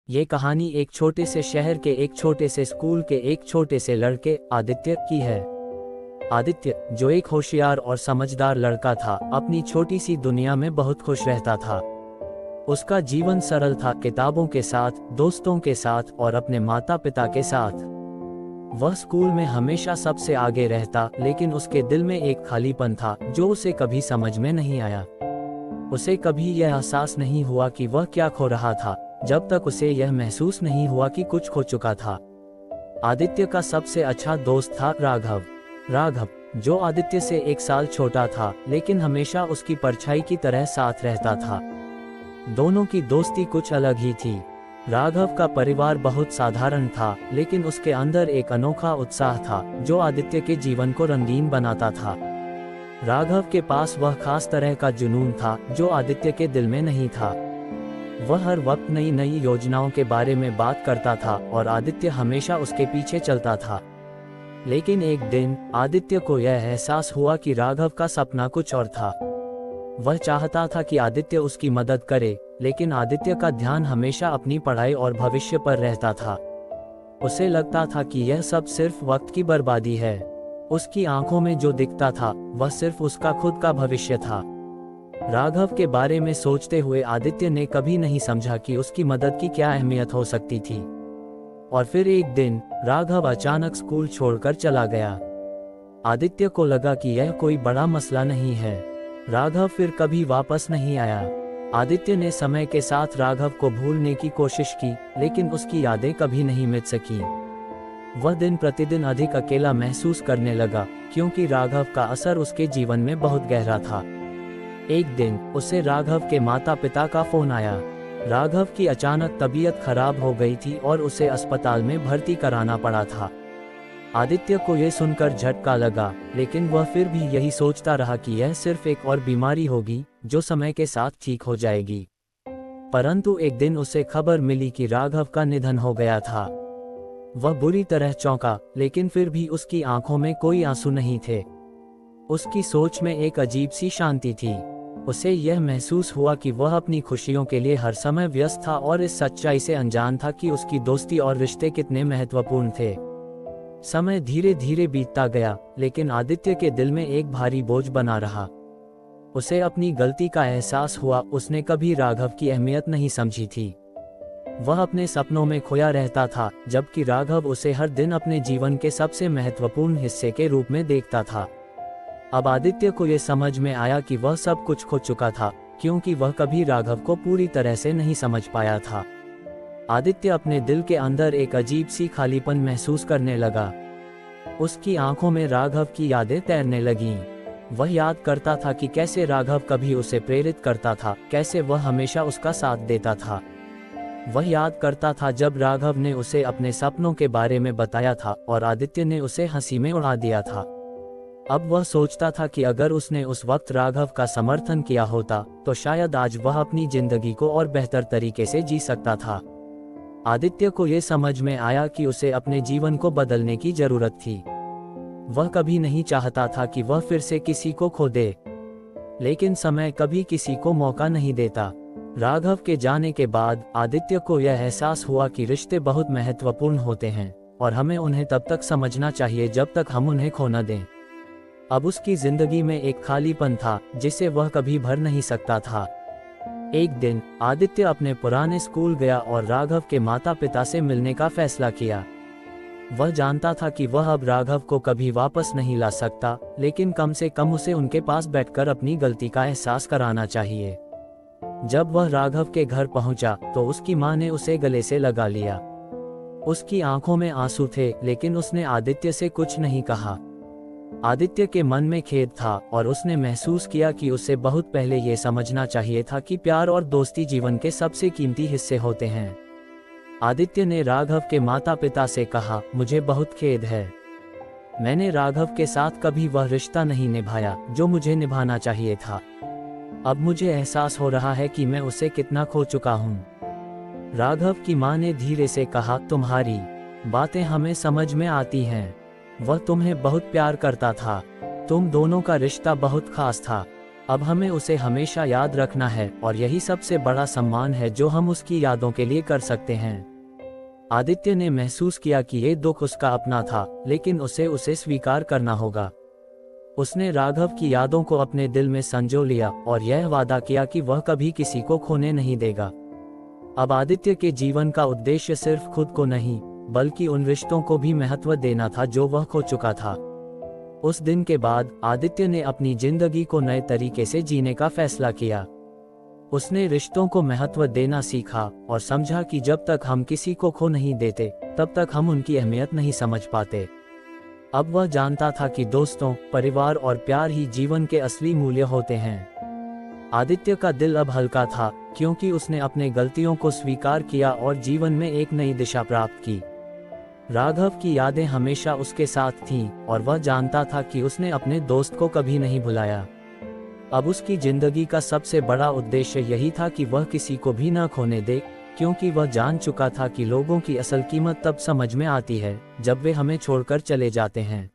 ये कहानी एक छोटे से शहर के एक छोटे से स्कूल के एक छोटे से लड़के आदित्य की है। आदित्य, जो एक होशियार और समझदार लड़का था, अपनी छोटी सी दुनिया में बहुत खुश रहता था। उसका जीवन सरल था, किताबों के साथ, दोस्तों के साथ और अपने माता पिता के साथ। वह स्कूल में हमेशा सबसे आगे रहता, लेकिन उसके दिल में एक खालीपन था जो उसे कभी समझ में नहीं आया। उसे कभी यह एहसास नहीं हुआ कि वह क्या खो रहा था, जब तक उसे यह महसूस नहीं हुआ कि कुछ खो चुका था। आदित्य का सबसे अच्छा दोस्त था राघव। राघव, जो आदित्य से 1 साल छोटा था, लेकिन हमेशा उसकी परछाई की तरह साथ रहता था। दोनों की दोस्ती कुछ अलग ही थी। राघव का परिवार बहुत साधारण था, लेकिन उसके अंदर एक अनोखा उत्साह था जो आदित्य के जीवन को रंगीन बनाता था। राघव के पास वह खास तरह का जुनून था जो आदित्य के दिल में नहीं था। वह हर वक्त नई नई योजनाओं के बारे में बात करता था और आदित्य हमेशा उसके पीछे चलता था। लेकिन एक दिन आदित्य को यह एहसास हुआ कि राघव का सपना कुछ और था। वह चाहता था कि आदित्य उसकी मदद करे, लेकिन आदित्य का ध्यान हमेशा अपनी पढ़ाई और भविष्य पर रहता था। उसे लगता था कि यह सब सिर्फ वक्त की बर्बादी है। उसकी आंखों में जो दिखता था वह सिर्फ उसका खुद का भविष्य था। राघव के बारे में सोचते हुए आदित्य ने कभी नहीं समझा कि उसकी मदद की क्या अहमियत हो सकती थी। और फिर एक दिन राघव अचानक स्कूल छोड़कर चला गया। आदित्य को लगा कि यह कोई बड़ा मसला नहीं है। राघव फिर कभी वापस नहीं आया। आदित्य ने समय के साथ राघव को भूलने की कोशिश की, लेकिन उसकी यादें कभी नहीं मिट सकी। वह दिन प्रतिदिन अधिक अकेला महसूस करने लगा, क्योंकि राघव का असर उसके जीवन में बहुत गहरा था। एक दिन उसे राघव के माता पिता का फोन आया। राघव की अचानक तबीयत खराब हो गई थी और उसे अस्पताल में भर्ती कराना पड़ा था। आदित्य को यह सुनकर झटका लगा, लेकिन वह फिर भी यही सोचता रहा कि यह सिर्फ एक और बीमारी होगी जो समय के साथ ठीक हो जाएगी। परंतु एक दिन उसे खबर मिली कि राघव का निधन हो गया था। वह बुरी तरह चौंका, लेकिन फिर भी उसकी आंखों में कोई आंसू नहीं थे। उसकी सोच में एक अजीब सी शांति थी। उसे यह महसूस हुआ कि वह अपनी खुशियों के लिए हर समय व्यस्त था और इस सच्चाई से अनजान था कि उसकी दोस्ती और रिश्ते कितने महत्वपूर्ण थे। समय धीरे धीरे बीतता गया, लेकिन आदित्य के दिल में एक भारी बोझ बना रहा। उसे अपनी गलती का एहसास हुआ। उसने कभी राघव की अहमियत नहीं समझी थी। वह अपने सपनों में खोया रहता था, जबकि राघव उसे हर दिन अपने जीवन के सबसे महत्वपूर्ण हिस्से के रूप में देखता था। अब आदित्य को यह समझ में आया कि वह सब कुछ खो चुका था, क्योंकि वह कभी राघव को पूरी तरह से नहीं समझ पाया था। आदित्य अपने दिल के अंदर एक अजीब सी खालीपन महसूस करने लगा। उसकी आंखों में राघव की यादें तैरने लगीं। वह याद करता था कि कैसे राघव कभी उसे प्रेरित करता था, कैसे वह हमेशा उसका साथ देता था। वह याद करता था जब राघव ने उसे अपने सपनों के बारे में बताया था और आदित्य ने उसे हंसी में उड़ा दिया था। अब वह सोचता था कि अगर उसने उस वक्त राघव का समर्थन किया होता, तो शायद आज वह अपनी जिंदगी को और बेहतर तरीके से जी सकता था। आदित्य को यह समझ में आया कि उसे अपने जीवन को बदलने की जरूरत थी। वह कभी नहीं चाहता था कि वह फिर से किसी को खो दे, लेकिन समय कभी किसी को मौका नहीं देता। राघव के जाने के बाद आदित्य को यह एहसास हुआ कि रिश्ते बहुत महत्वपूर्ण होते हैं और हमें उन्हें तब तक समझना चाहिए जब तक हम उन्हें खो न दें। अब उसकी जिंदगी में एक खालीपन था जिसे वह कभी भर नहीं सकता था। एक दिन आदित्य अपने पुराने स्कूल गया और राघव के माता पिता से मिलने का फैसला किया। वह जानता था कि वह अब राघव को कभी वापस नहीं ला सकता, लेकिन कम से कम उसे उनके पास बैठकर अपनी गलती का एहसास कराना चाहिए। जब वह राघव के घर पहुंचा तो उसकी मां ने उसे गले से लगा लिया। उसकी आंखों में आंसू थे, लेकिन उसने आदित्य से कुछ नहीं कहा। आदित्य के मन में खेद था और उसने महसूस किया कि उसे बहुत पहले ये समझना चाहिए था कि प्यार और दोस्ती जीवन के सबसे कीमती हिस्से होते हैं। आदित्य ने राघव के माता पिता से कहा, मुझे बहुत खेद है। मैंने राघव के साथ कभी वह रिश्ता नहीं निभाया जो मुझे निभाना चाहिए था। अब मुझे एहसास हो रहा है कि मैं उसे कितना खो चुका हूँ। राघव की मां ने धीरे से कहा, तुम्हारी बातें हमें समझ में आती हैं। वह तुम्हें बहुत प्यार करता था। तुम दोनों का रिश्ता बहुत खास था। अब हमें उसे हमेशा याद रखना है और यही सबसे बड़ा सम्मान है जो हम उसकी यादों के लिए कर सकते हैं। आदित्य ने महसूस किया कि ये दुख उसका अपना था, लेकिन उसे स्वीकार करना होगा। उसने राघव की यादों को अपने दिल में संजो लिया और यह वादा किया कि वह कभी किसी को खोने नहीं देगा। अब आदित्य के जीवन का उद्देश्य सिर्फ खुद को नहीं, बल्कि उन रिश्तों को भी महत्व देना था जो वह खो चुका था। उस दिन के बाद आदित्य ने अपनी जिंदगी को नए तरीके से जीने का फैसला किया। उसने रिश्तों को महत्व देना सीखा और समझा कि जब तक हम किसी को खो नहीं देते, तब तक हम उनकी अहमियत नहीं समझ पाते। अब वह जानता था कि दोस्तों, परिवार और प्यार ही जीवन के असली मूल्य होते हैं। आदित्य का दिल अब हल्का था, क्योंकि उसने अपने गलतियों को स्वीकार किया और जीवन में एक नई दिशा प्राप्त की। राघव की यादें हमेशा उसके साथ थीं और वह जानता था कि उसने अपने दोस्त को कभी नहीं भुलाया। अब उसकी जिंदगी का सबसे बड़ा उद्देश्य यही था कि वह किसी को भी न खोने दे, क्योंकि वह जान चुका था कि लोगों की असल कीमत तब समझ में आती है जब वे हमें छोड़कर चले जाते हैं।